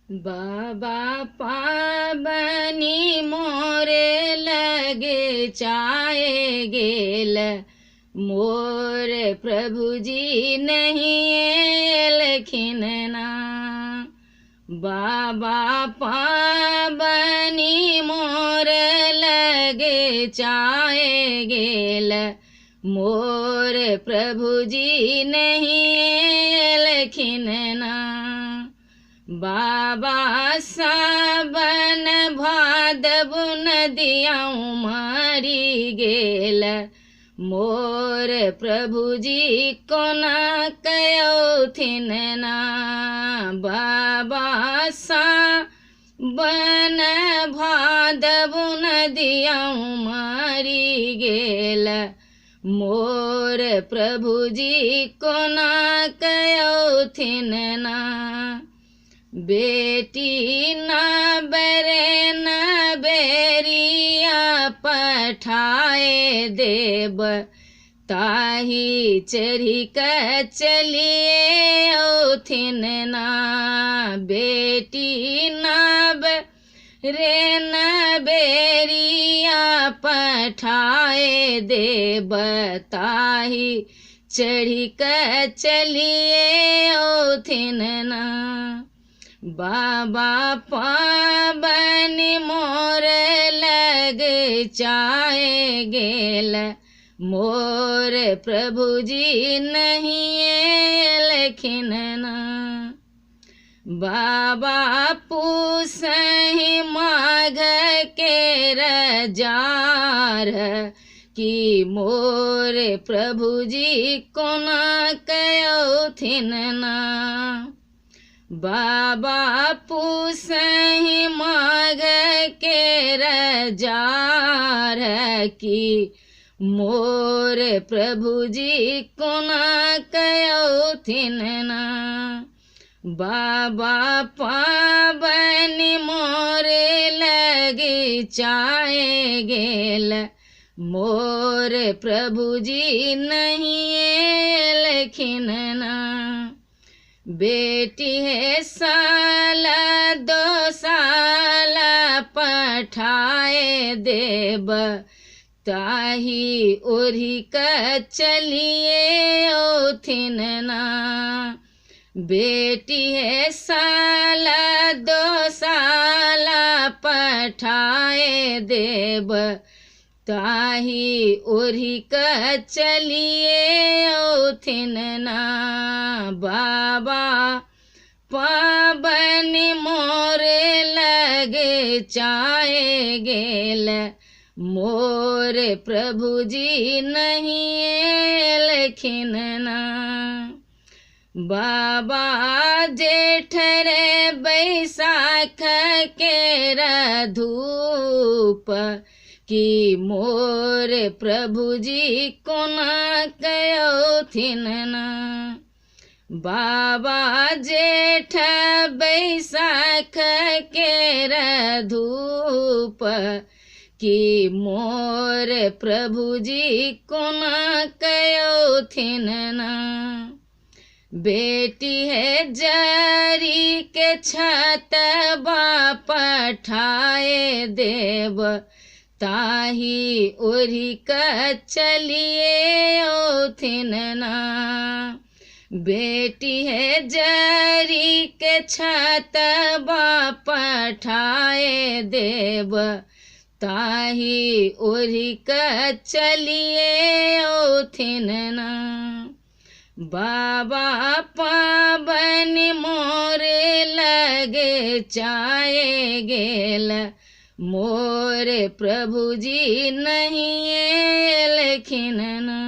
बाबा पाबनी मोरे लगे चाहे गेल, मोर प्रभु जी नहीं एलखिन ना। बाबा पाबनी मोर लगे चाहे गेल, मोर प्रभु जी नहीं एलखिन ना। बाबा सावन भादव नदियाँ मारी गेल, मोर प्रभु जी कोना कयोथिन ना। बाबा सावन भादव नदियाँ मारी गेल, मोर प्रभु जी कोना कयोथिन ना। बेटी न बरे न बेरिया पठाए देव, ताही चढ़ी क चलिए ओथिन ना। बेटी न बरे न बेरिया पठाए देव, ताही चढ़ी क चलिए ओथिन ना। बाबा पाबनी मोर लग चाहे गेल, मोर प्रभु जी नहीं एलखिन ना। बाबा पूसहि माघ के रजार, कि मोर प्रभु जी कोना कयोथिन ना। बाबा पूसहि माघ के रजार, कि मोर प्रभु जी कोना कयोथिन ना। बाबा पाबनी मोरे लगे चाहे गेल, मोर प्रभु जी नहीं एलखिन ना। बेटी है साल दो साल पठाए देव, ताही ओढ़ी क चलिए ओथिन ना। बेटी है साल दो साल पठाए देव, ताही ओढ़ी क चलिए ओथिन ना। बाबा पाबनी मोरे लगे चाहे गेल, मोर प्रभु जी नहीं एलखिन ना। बाबा जेठ रे बैसाख के धूप, कि मोर प्रभु जी कोना कयोथिन ना। बाबा जेठ बैसाख के धूप, कि मोर प्रभु जी कोना कयोथिन ना। बेटी है जरी के छत पठाए देव, ताही ओढ़ी क चलिए ओथिन ना। बेटी है जरी के छत पठाए देव, ताही ओढ़ी क चलिए ओथिन ना। बाबा पाबनी मोरे लगे चाहे गेल, मोर प्रभु जी नहीं एलखिन ना।